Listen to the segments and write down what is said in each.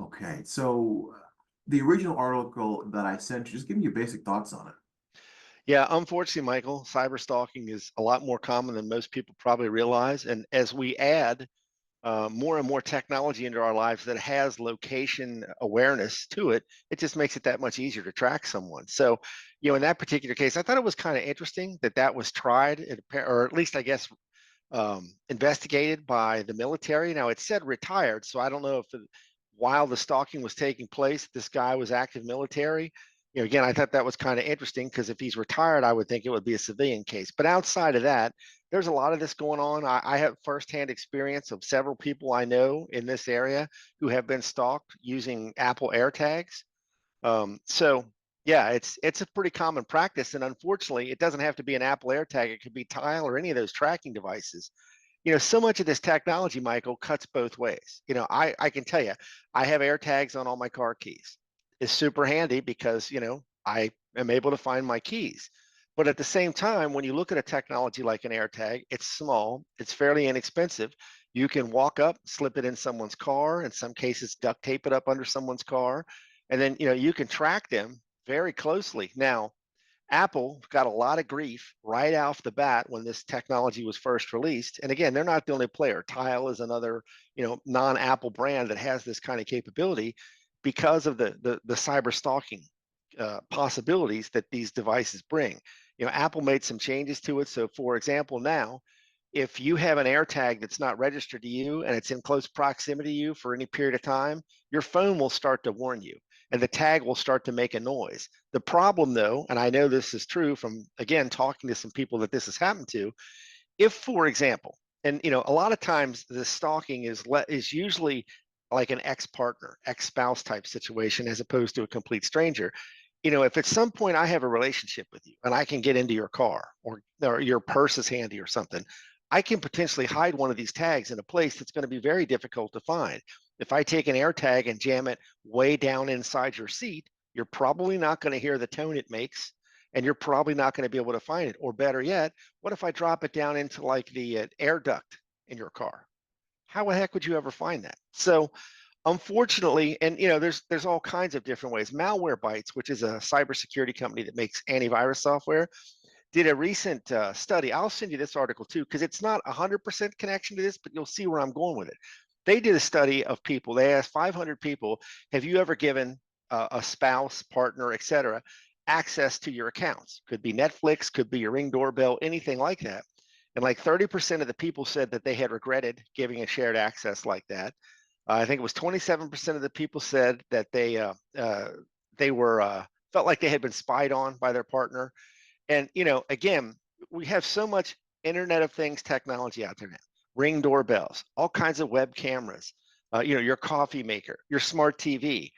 Okay, so the original article that I sent you, just give me your basic thoughts on it. Yeah, unfortunately, Michael, cyber stalking is a lot more common than most people probably realize. And as we add more and more technology into our lives that has location awareness to it, it just makes it that much easier to track someone. So, in that particular case, I thought it was kind of interesting that that was tried, or at least I guess investigated by the military. Now it said retired, so I don't know if while the stalking was taking place, this guy was active military. Again, I thought that was kind of interesting because if he's retired, I would think it would be a civilian case. But outside of that, there's a lot of this going on. I have firsthand experience of several people I know in this area who have been stalked using Apple AirTags. So yeah, it's a pretty common practice, and unfortunately, it doesn't have to be an Apple AirTag. It could be Tile or any of those tracking devices. So much of this technology, Michael, cuts both ways. I can tell you, I have AirTags on all my car keys. It's super handy because I am able to find my keys. But at the same time, when you look at a technology like an AirTag, it's small, it's fairly inexpensive. You can walk up, slip it in someone's car, in some cases, duct tape it up under someone's car, and then you can track them very closely. Now, Apple got a lot of grief right off the bat when this technology was first released. And again, they're not the only player. Tile is another, non-Apple brand that has this kind of capability because of the cyber stalking possibilities that these devices bring. Apple made some changes to it. So, for example, now if you have an AirTag that's not registered to you and it's in close proximity to you for any period of time, your phone will start to warn you and the tag will start to make a noise. The problem, though, and I know this is true from, again, talking to some people that this has happened to, if, for example, and a lot of times the stalking is usually like an ex-partner, ex-spouse type situation as opposed to a complete stranger. If at some point I have a relationship with you and I can get into your car or your purse is handy or something, I can potentially hide one of these tags in a place that's going to be very difficult to find. If I take an air tag and jam it way down inside your seat, you're probably not going to hear the tone it makes and you're probably not going to be able to find it. Or better yet, what if I drop it down into like the air duct in your car? How the heck would you ever find that? So unfortunately, and there's all kinds of different ways. Malwarebytes, which is a cybersecurity company that makes antivirus software, did a recent study. I'll send you this article too, because it's not 100% connection to this, but you'll see where I'm going with it. They did a study of people. They asked 500 people, have you ever given a spouse, partner, etc., access to your accounts? Could be Netflix, could be your Ring doorbell, anything like that. And like 30% of the people said that they had regretted giving a shared access like that. I think it was 27% of the people said that they were felt like they had been spied on by their partner. And again, we have so much Internet of Things technology out there now. Ring doorbells, all kinds of web cameras, your coffee maker, your smart TV.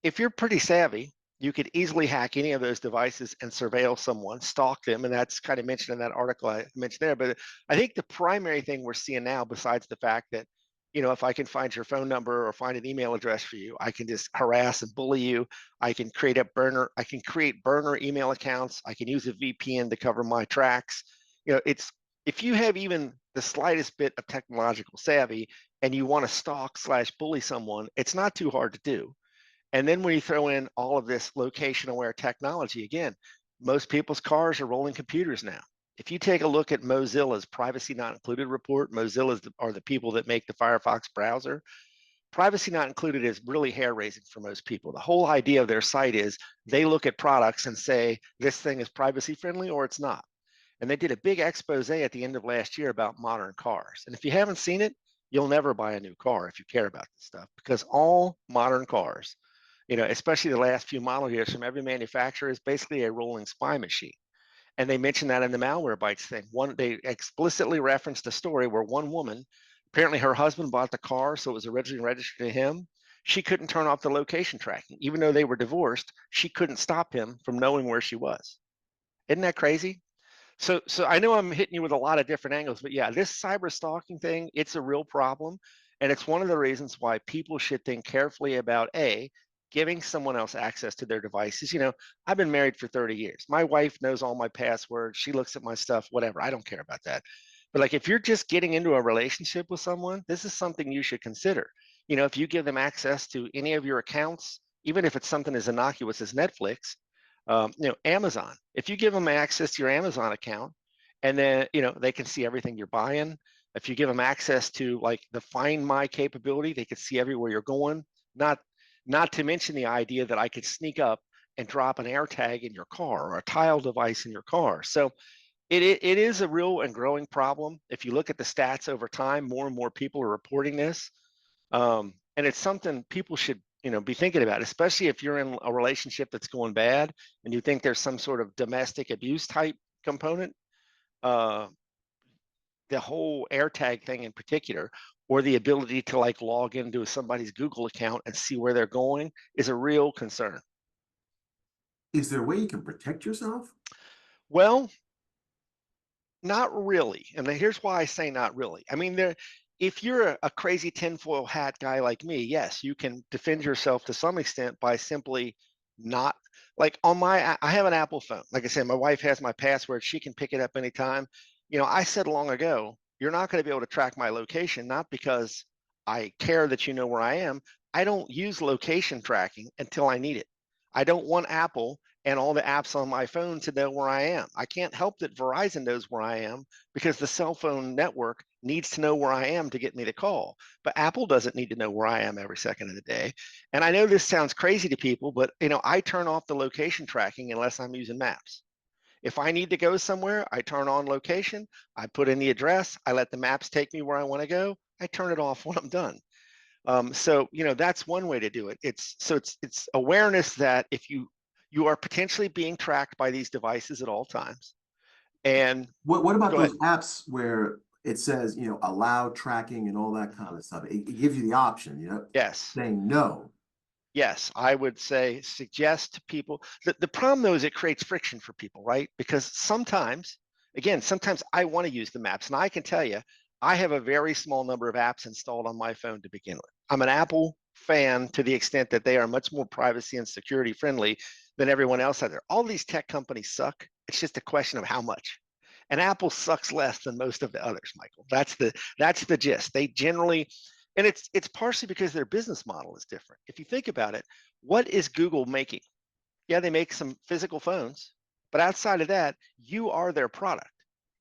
If you're pretty savvy, you could easily hack any of those devices and surveil someone, stalk them, and that's kind of mentioned in that article I mentioned there. But I think the primary thing we're seeing now, besides the fact that if I can find your phone number or find an email address for you, I can just harass and bully you. I can create burner email accounts. I can use a VPN to cover my tracks. It's if you have even the slightest bit of technological savvy and you want to stalk slash bully someone, it's not too hard to do. And then when you throw in all of this location aware technology, again, most people's cars are rolling computers now. If you take a look at Mozilla's privacy not included report, Mozilla are the people that make the Firefox browser. Privacy not included is really hair raising for most people. The whole idea of their site is they look at products and say, this thing is privacy friendly or it's not. And they did a big expose at the end of last year about modern cars. And if you haven't seen it, you'll never buy a new car if you care about this stuff, because all modern cars, especially the last few model years from every manufacturer, is basically a rolling spy machine. And they mentioned that in the Malwarebytes thing. They explicitly referenced a story where one woman, apparently her husband bought the car, so it was originally registered to him. She couldn't turn off the location tracking. Even though they were divorced, she couldn't stop him from knowing where she was. Isn't that crazy? So I know I'm hitting you with a lot of different angles, but yeah, this cyber stalking thing, it's a real problem. And it's one of the reasons why people should think carefully about giving someone else access to their devices. I've been married for 30 years. My wife knows all my passwords. She looks at my stuff, whatever. I don't care about that. But like if you're just getting into a relationship with someone, this is something you should consider. if you give them access to any of your accounts, even if it's something as innocuous as Netflix, Amazon, if you give them access to your Amazon account, and then, they can see everything you're buying. If you give them access to like the Find My capability, they could see everywhere you're going. Not to mention the idea that I could sneak up and drop an AirTag in your car or a tile device in your car. So it is a real and growing problem. If you look at the stats over time, more and more people are reporting this. And it's something people should, be thinking about, especially if you're in a relationship that's going bad and you think there's some sort of domestic abuse type component. Uh, the whole AirTag thing in particular, or the ability to like log into somebody's Google account and see where they're going, is a real concern. Is there a way you can protect yourself? Well, not really. And here's why I say not really. I mean, if you're a crazy tinfoil hat guy like me, yes, you can defend yourself to some extent by simply not, like I have an Apple phone. Like I said, my wife has my password. She can pick it up anytime. I said long ago, you're not going to be able to track my location, not because I care that you know where I am. I don't use location tracking until I need it. I don't want Apple and all the apps on my phone to know where I am. I can't help that Verizon knows where I am because the cell phone network needs to know where I am to get me the call. But Apple doesn't need to know where I am every second of the day. And I know this sounds crazy to people, but I turn off the location tracking unless I'm using maps. If I need to go somewhere, I turn on location, I put in the address, I let the maps take me where I want to go, I turn it off when I'm done. So that's one way to do it. It's awareness that if you are potentially being tracked by these devices at all times. And What about go ahead. those apps where it says, allow tracking and all that kind of stuff? It gives you the option, Yes. saying no. Yes, I would say suggest to people. The problem though is it creates friction for people, right? Because sometimes I want to use the maps, and I can tell you, I have a very small number of apps installed on my phone to begin with. I'm an Apple fan to the extent that they are much more privacy and security friendly than everyone else out there. All these tech companies suck. It's just a question of how much. And Apple sucks less than most of the others, Michael. That's the gist. They generally, and it's partially because their business model is different. If you think about it, what is Google making? Yeah, they make some physical phones, but outside of that, you are their product,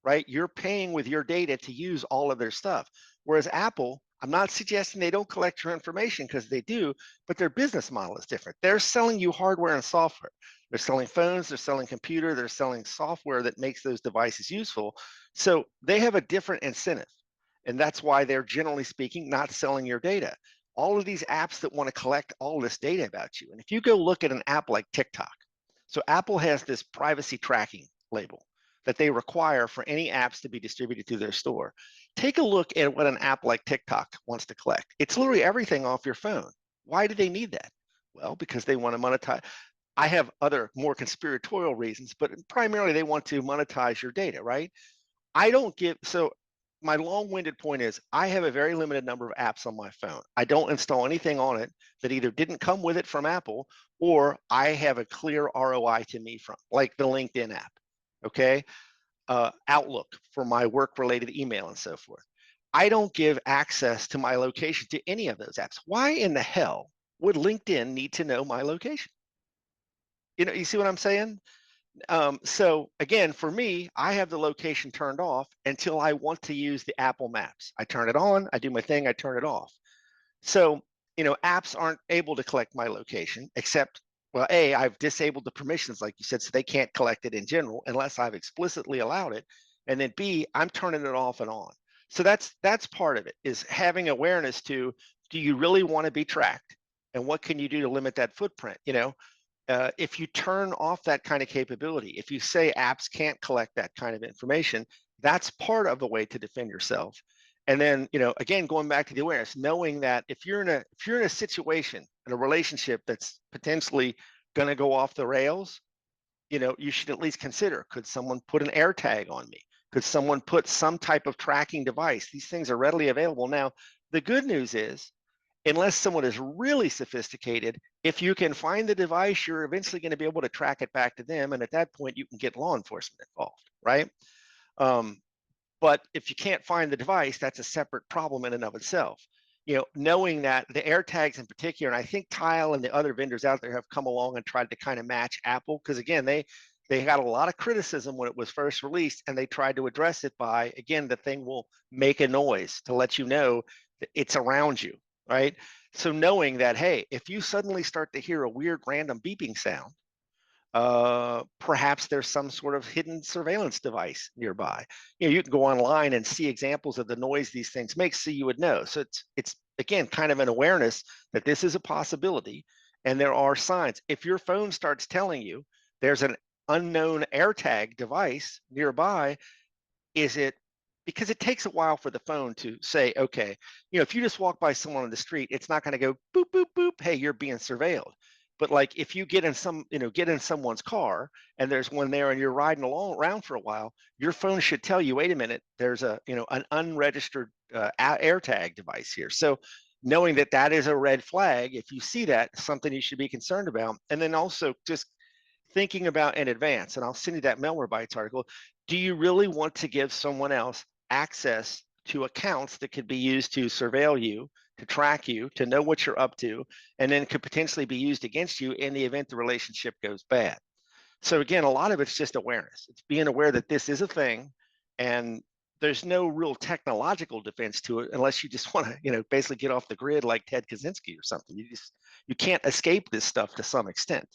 right? You're paying with your data to use all of their stuff. Whereas Apple, I'm not suggesting they don't collect your information, because they do, but their business model is different. They're selling you hardware and software. They're selling phones, they're selling computer, they're selling software that makes those devices useful. So they have a different incentive. And that's why they're, generally speaking, not selling your data. All of these apps that want to collect all this data about you. And if you go look at an app like TikTok, so Apple has this privacy tracking label that they require for any apps to be distributed through their store. Take a look at what an app like TikTok wants to collect. It's literally everything off your phone. Why do they need that? Well, because they want to monetize. I have other more conspiratorial reasons, but primarily they want to monetize your data, right? I don't give, so my long-winded point is I have a very limited number of apps on my phone. I don't install anything on it that either didn't come with it from Apple, or I have a clear ROI to me from, like the LinkedIn app, okay? Outlook for my work-related email and so forth. I don't give access to my location to any of those apps. Why in the hell would LinkedIn need to know my location? You see what I'm saying? So again, for me, I have the location turned off until I want to use the Apple Maps. I turn it on, I do my thing, I turn it off. So, apps aren't able to collect my location except, well, A, I've disabled the permissions, like you said, so they can't collect it in general unless I've explicitly allowed it. And then B, I'm turning it off and on. So that's part of it, is having awareness to, do you really want to be tracked? And what can you do to limit that footprint? If you turn off that kind of capability, if you say apps can't collect that kind of information, that's part of the way to defend yourself. And then, again, going back to the awareness, knowing that if you're in a situation, in a relationship that's potentially going to go off the rails, you should at least consider, could someone put an AirTag on me? Could someone put some type of tracking device? These things are readily available. Now, the good news is, unless someone is really sophisticated, if you can find the device, you're eventually going to be able to track it back to them. And at that point, you can get law enforcement involved, right? But if you can't find the device, that's a separate problem in and of itself. knowing that the AirTags in particular, and I think Tile and the other vendors out there have come along and tried to kind of match Apple, because again, they got a lot of criticism when it was first released, and they tried to address it by, again, the thing will make a noise to let you know that it's around you, right? So knowing that, hey, if you suddenly start to hear a weird random beeping sound, perhaps there's some sort of hidden surveillance device nearby. You can go online and see examples of the noise these things make, so you would know. So it's again kind of an awareness that this is a possibility, and there are signs. If your phone starts telling you there's an unknown AirTag device nearby, is it because it takes a while for the phone to say, okay, if you just walk by someone on the street, it's not going to go boop, boop, boop, hey, you're being surveilled. But like if you get in someone's car and there's one there and you're riding along around for a while, your phone should tell you, wait a minute, there's an unregistered AirTag device here. So knowing that that is a red flag, if you see that, something you should be concerned about. And then also just thinking about in advance, and I'll send you that Malwarebytes article. Do you really want to give someone else access to accounts that could be used to surveil you, to track you, to know what you're up to, and then could potentially be used against you in the event the relationship goes bad? So again, a lot of it's just awareness. It's being aware that this is a thing, and there's no real technological defense to it unless you just want to, basically get off the grid like Ted Kaczynski or something. You can't escape this stuff to some extent.